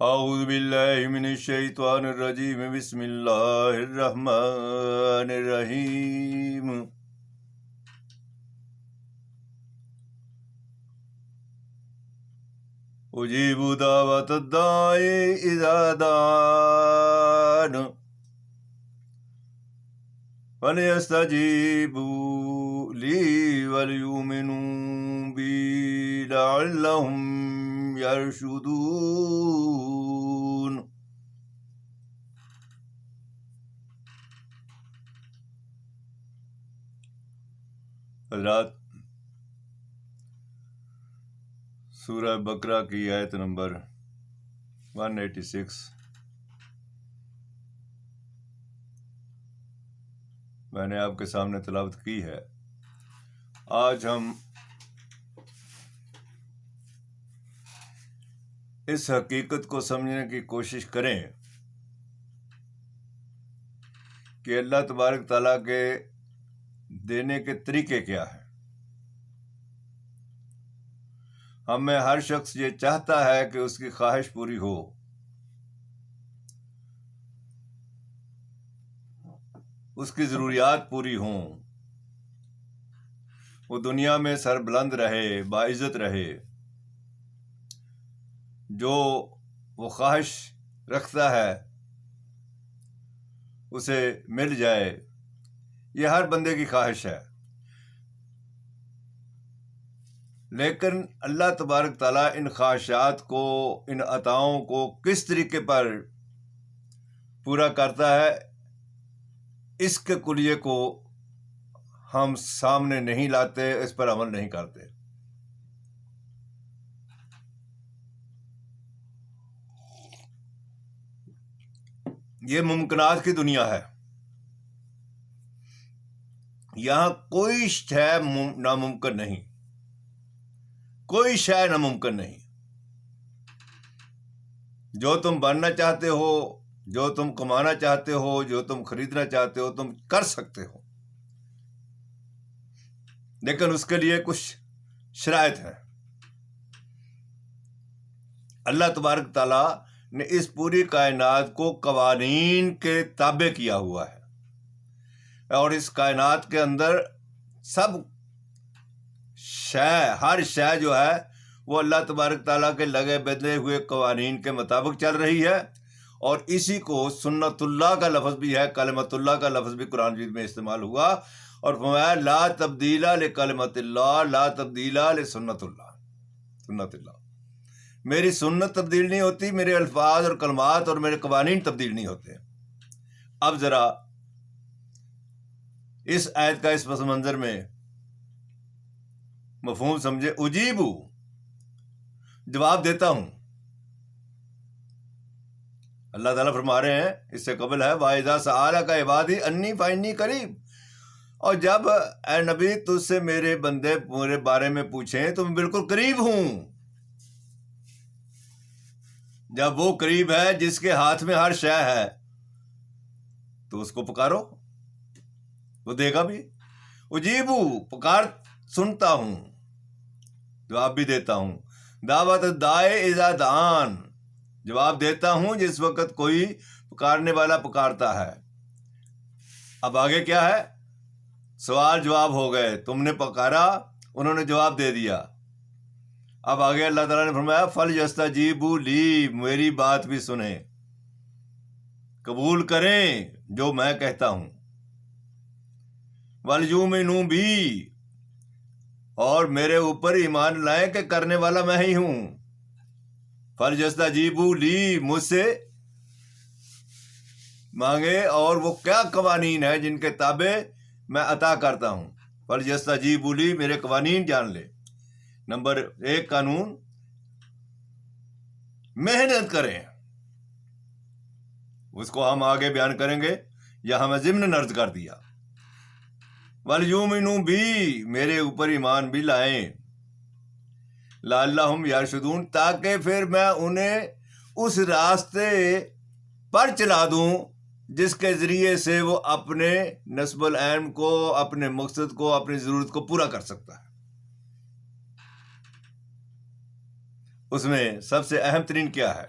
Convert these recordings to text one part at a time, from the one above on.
اعوذ باللہ من الشیطان الرجیم بسم اللہ الرحمن الرحیم اجیب دعوت الداعی اذا دعان فلیستجیبوا لی ولیؤمنوا بی لعلہم یرشدون۔ حضرات، سورہ بقرہ کی آیت نمبر 186 میں نے آپ کے سامنے تلاوت کی ہے۔ آج ہم اس حقیقت کو سمجھنے کی کوشش کریں کہ اللہ تبارک تعالیٰ کے دینے کے طریقے کیا ہیں۔ ہم میں ہر شخص یہ چاہتا ہے کہ اس کی خواہش پوری ہو، اس کی ضروریات پوری ہوں، وہ دنیا میں سربلند رہے، باعزت رہے، جو وہ خواہش رکھتا ہے اسے مل جائے۔ یہ ہر بندے کی خواہش ہے، لیکن اللہ تبارک تعالیٰ ان خواہشات کو، ان عطاؤں کو کس طریقے پر پورا کرتا ہے، اس کے کلیے کو ہم سامنے نہیں لاتے، اس پر عمل نہیں کرتے۔ یہ ممکنات کی دنیا ہے، یہاں کوئی شے ناممکن نہیں، کوئی شے ناممکن نہیں۔ جو تم بننا چاہتے ہو، جو تم کمانا چاہتے ہو، جو تم خریدنا چاہتے ہو، تم کر سکتے ہو، لیکن اس کے لیے کچھ شرائط ہیں۔ اللہ تبارک تعالیٰ نے اس پوری کائنات کو قوانین کے تابع کیا ہوا ہے، اور اس کائنات کے اندر سب شے، ہر شے جو ہے وہ اللہ تبارک تعالیٰ کے لگے بدلے ہوئے قوانین کے مطابق چل رہی ہے، اور اسی کو سنت اللہ کا لفظ بھی ہے، کلمت اللہ کا لفظ بھی قرآن مجید میں استعمال ہوا، اور فرمایا لا تبدیل لکلمت اللہ، لا تبدیل لسنت اللہ، سنت اللہ۔ میری سنت تبدیل نہیں ہوتی، میرے الفاظ اور کلمات اور میرے قوانین تبدیل نہیں ہوتے۔ اب ذرا اس آیت کا اس پس منظر میں مفہوم سمجھے۔ اجیبو، جواب دیتا ہوں۔ اللہ تعالیٰ فرما رہے ہیں، اس سے قبل ہے وَإِذَا سَأَلَكَ عِبَادِي أَنِّي فَإِنِّي قَرِيبٌ، اور جب اے نبی تجھ سے میرے بندے میرے بارے میں پوچھیں تو میں بالکل قریب ہوں۔ جب وہ قریب ہے جس کے ہاتھ میں ہر شے ہے تو اس کو پکارو، وہ دے گا بھی۔ اجیبو، پکار سنتا ہوں، جواب بھی دیتا ہوں۔ دعوت الداعی اذا دعان، جواب دیتا ہوں جس وقت کوئی پکارنے والا پکارتا ہے۔ اب آگے کیا ہے؟ سوال جواب ہو گئے، تم نے پکارا، انہوں نے جواب دے دیا۔ اب آگے اللہ تعالیٰ نے فرمایا فَلْيَسْتَجِيبُوا لِي، میری بات بھی سنیں، قبول کریں جو میں کہتا ہوں۔ وَلْيُؤْمِنُوا بِي، اور میرے اوپر ایمان لائیں کہ کرنے والا میں ہی ہوں۔ فَلْيَسْتَجِيبُوا لِي، مجھ سے مانگے، اور وہ کیا قوانین ہیں جن کے تابع میں عطا کرتا ہوں۔ فَلْيَسْتَجِيبُوا لِي، میرے قوانین جان لے۔ نمبر 1 قانون، محنت کریں، اس کو ہم آگے بیان کریں گے، یہاں میں ضمن عرض کر دیا۔ وَلْيُؤْمِنُوا بِي، میرے اوپر ایمان بھی لائیں، لَعَلَّهُمْ يَرْشُدُونَ، تاکہ پھر میں انہیں اس راستے پر چلا دوں جس کے ذریعے سے وہ اپنے نصب العین کو، اپنے مقصد کو، اپنی ضرورت کو پورا کر سکتا ہے۔ اس میں سب سے اہم ترین کیا ہے؟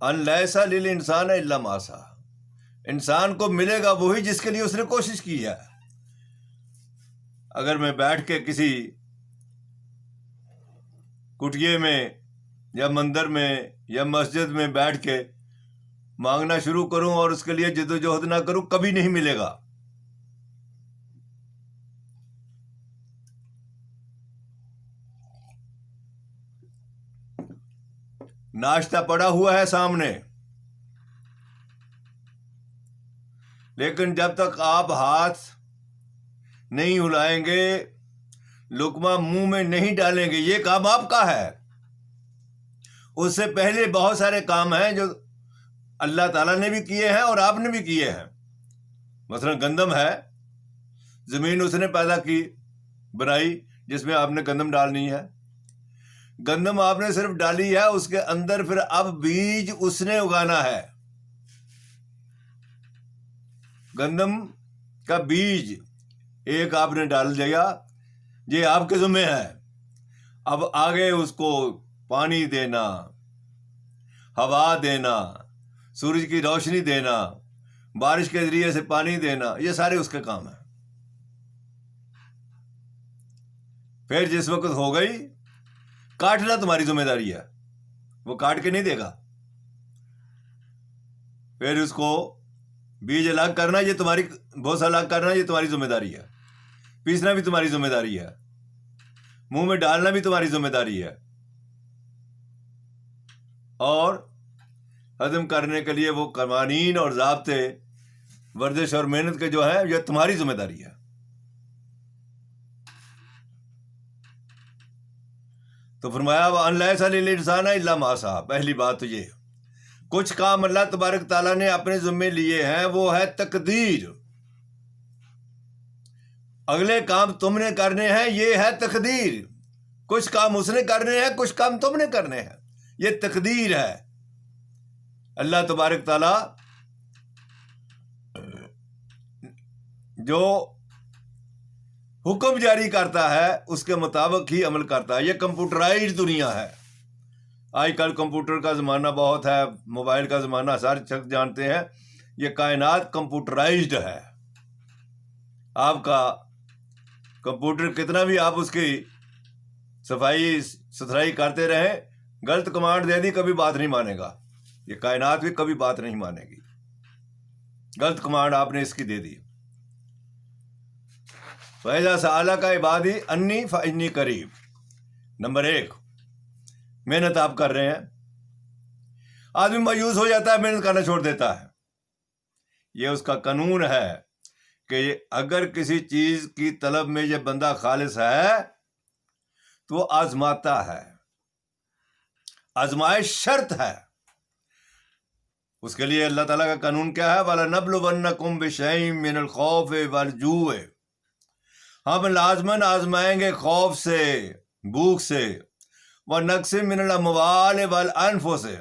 ان لیسا للانسان الا ما سعی، انسان کو ملے گا وہی جس کے لیے اس نے کوشش کی ہے۔ اگر میں بیٹھ کے کسی کٹیے میں یا مندر میں یا مسجد میں بیٹھ کے مانگنا شروع کروں اور اس کے لیے جد و جہد نہ کروں، کبھی نہیں ملے گا۔ ناشتہ پڑا ہوا ہے سامنے، لیکن جب تک آپ ہاتھ نہیں ہلائیں گے، لقمہ منہ میں نہیں ڈالیں گے، یہ کام آپ کا ہے۔ اس سے پہلے بہت سارے کام ہیں جو اللہ تعالیٰ نے بھی کیے ہیں اور آپ نے بھی کیے ہیں۔ مثلا گندم ہے، زمین اس نے پیدا کی، بنائی، جس میں آپ نے گندم ڈالنی ہے۔ گندم آپ نے صرف ڈالی ہے، اس کے اندر پھر اب بیج اس نے اگانا ہے۔ گندم کا بیج ایک آپ نے ڈال دیا، یہ آپ کے ذمہ ہے۔ اب آگے اس کو پانی دینا، ہوا دینا، سورج کی روشنی دینا، بارش کے ذریعے سے پانی دینا، یہ سارے اس کے کام ہیں۔ پھر جس وقت ہو گئی، کاٹنا تمہاری ذمہ داری ہے، وہ کاٹ کے نہیں دے گا۔ پھر اس کو بیج الگ کرنا، یہ تمہاری بوسہ الگ کرنا، یہ تمہاری ذمہ داری ہے۔ پیسنا بھی تمہاری ذمہ داری ہے، منہ میں ڈالنا بھی تمہاری ذمہ داری ہے، اور ہضم کرنے کے لیے وہ قوانین اور ضابطے، ورزش اور محنت کے جو ہے، یہ تمہاری ذمہ داری ہے۔ تو فرمایا وَأَن لَيْسَ لِلْإِنسَانِ إِلَّا مَا سَعَىٰ۔ پہلی بات تو یہ، کچھ کام اللہ تبارک تعالیٰ نے اپنے ذمے لیے ہیں، وہ ہے تقدیر۔ اگلے کام تم نے کرنے ہیں، یہ ہے تقدیر۔ کچھ کام اس نے کرنے ہیں، کچھ کام تم نے کرنے ہیں، یہ تقدیر ہے۔ اللہ تبارک تعالیٰ جو حکم جاری کرتا ہے اس کے مطابق ہی عمل کرتا ہے۔ یہ کمپیوٹرائزڈ دنیا ہے۔ آج کل کمپیوٹر کا زمانہ بہت ہے، موبائل کا زمانہ، سارے شخص جانتے ہیں، یہ کائنات کمپیوٹرائزڈ ہے۔ آپ کا کمپیوٹر کتنا بھی آپ اس کی صفائی ستھرائی کرتے رہیں، غلط کمانڈ دے دی کبھی بات نہیں مانے گا۔ یہ کائنات بھی کبھی بات نہیں مانے گی، غلط کمانڈ آپ نے اس کی دے دی۔ فَإِذَا سَأَلَكَ عِبَادِي أَنِّي فَإِنِّي قَرِيبٌ۔ نمبر 1، محنت آپ کر رہے ہیں، آدمی مایوس ہو جاتا ہے، محنت کرنا چھوڑ دیتا ہے۔ یہ اس کا قانون ہے کہ اگر کسی چیز کی طلب میں یہ بندہ خالص ہے تو وہ آزماتا ہے، آزمائش شرط ہے۔ اس کے لیے اللہ تعالیٰ کا قانون کیا ہے؟ وَلَنَبْلُوَنَّكُمْ بِشَيْءٍ مِّنَ الْخَوْفِ وَالْجُوعِ۔ ہم لازماً آزمائیں گے خوف سے، بھوک سے، وَنَقْصٍ مِّنَ الْأَمْوَالِ وَالْأَنفُسِ،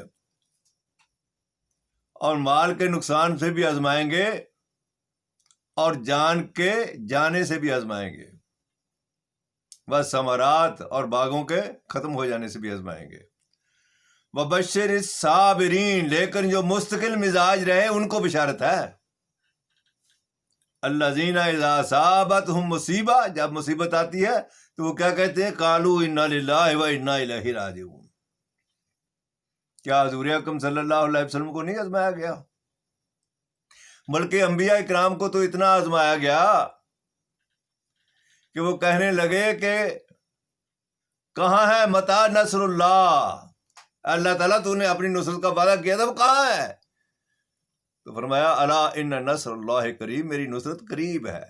اور مال کے نقصان سے بھی آزمائیں گے، اور جان کے جانے سے بھی آزمائیں گے، بس ثمرات اور باغوں کے ختم ہو جانے سے بھی آزمائیں گے۔ وَبَشِّرِ الصَّابِرِينَ، لیکن جو مستقل مزاج رہے ان کو بشارت ہے۔ الَّذِينَ إِذَا أَصَابَتْهُم مُّصِیبَۃٌ، جب مصیبت آتی ہے تو وہ کیا کہتے ہیں؟ قَالُوا إِنَّا لِلَّهِ وَإِنَّا إِلَیْهِ رَاجِعُونَ۔ کیا حضور اکرم صلی اللہ علیہ وسلم کو نہیں آزمایا گیا؟ بلکہ انبیاء اکرام کو تو اتنا آزمایا گیا کہ وہ کہنے لگے کہ کہاں ہے متى نصر اللہ؟ اللہ تعالیٰ تو نے اپنی نصرت کا وعدہ کیا تھا، وہ کہاں ہے؟ تو فرمایا الا ان نصر اللہ قریب، میری نصرت قریب ہے۔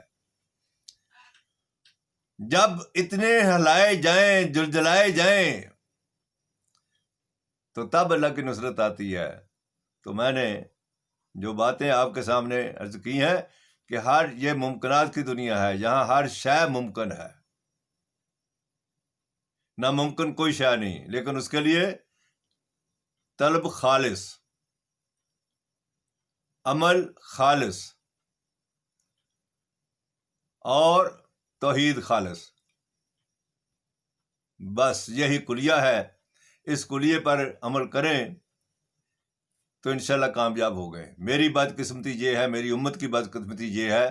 جب اتنے ہلائے جائیں، جلجلائے جائیں، تو تب اللہ کی نصرت آتی ہے۔ تو میں نے جو باتیں آپ کے سامنے عرض کی ہیں کہ یہ ممکنات کی دنیا ہے، یہاں ہر شے ممکن ہے، ناممکن کوئی شے نہیں، لیکن اس کے لیے طلب خالص، عمل خالص اور توحید خالص، بس یہی کلیہ ہے۔ اس کلیے پر عمل کریں تو انشاءاللہ کامیاب ہو گئے. میری بدقسمتی یہ ہے, میری امت کی بدقسمتی یہ ہے,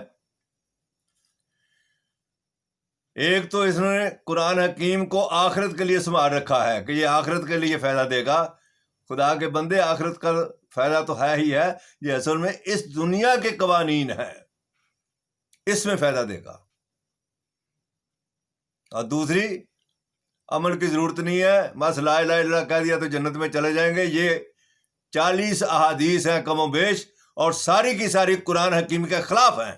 ایک تو اس نے قرآن حکیم کو آخرت کے لیے سنبھال رکھا ہے کہ یہ آخرت کے لیے فائدہ دے گا. خدا کے بندے, آخرت کا فائدہ تو ہے ہی ہے, یہ اصل میں اس دنیا کے قوانین ہے, اس میں فائدہ دے گا. اور دوسری, عمل کی ضرورت نہیں ہے, بس لا الہ الا اللہ کہہ دیا تو جنت میں چلے جائیں گے. یہ 40 احادیث ہیں کم و بیش, اور ساری کی ساری قرآن حکیم کے خلاف ہیں.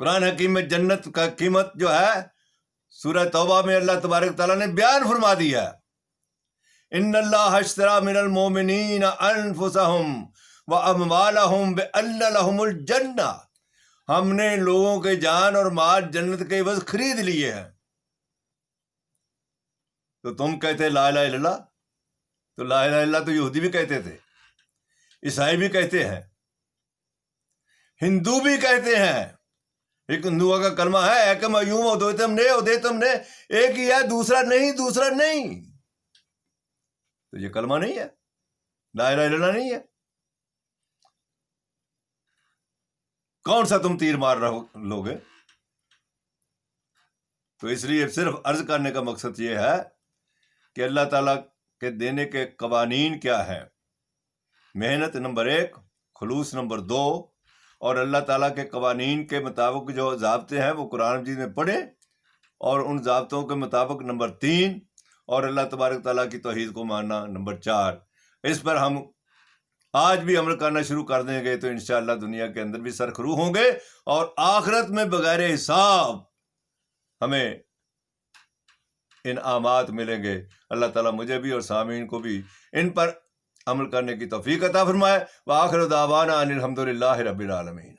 قرآن حکیم میں جنت کا قیمت جو ہے سورہ توبہ میں اللہ تبارک تعالیٰ نے بیان فرما دیا ہے, ان اللہ اشتری من المؤمنین انفسہم واموالہم بان لہم الجنہ. ہم نے لوگوں کے جان اور مال جنت کے عوض خرید لیے ہیں. تو تم کہتے لا الہ الا اللہ, تو لا الہ الا اللہ تو یہودی بھی کہتے تھے, عیسائی بھی کہتے ہیں, ہندو بھی کہتے ہیں. ایک ہندوؤں کا کلمہ ہے, ایکم ایوم ادیتم نے, ایک ہی ہے, دوسرا نہیں. تو یہ کلمہ نہیں ہے, لا الہ الا اللہ نہیں ہے. کون سا تم تیر مار رہے لوگے؟ تو اس لیے صرف عرض کرنے کا مقصد یہ ہے کہ اللہ تعالیٰ کے دینے کے قوانین کیا ہیں. محنت نمبر 1, خلوص نمبر 2, اور اللہ تعالیٰ کے قوانین کے مطابق جو ضابطے ہیں وہ قرآن مجید میں پڑھیں, اور ان ضابطوں کے مطابق نمبر 3, اور اللہ تبارک تعالیٰ کی توحید کو ماننا نمبر 4. اس پر ہم آج بھی عمل کرنا شروع کر دیں گے تو انشاءاللہ دنیا کے اندر بھی سرخرو ہوں گے, اور آخرت میں بغیر حساب ہمیں انعامات ملیں گے. اللہ تعالیٰ مجھے بھی اور سامعین کو بھی ان پر عمل کرنے کی توفیق عطا فرمائے. وآخر دعوانا ان الحمد للہ رب العالمین.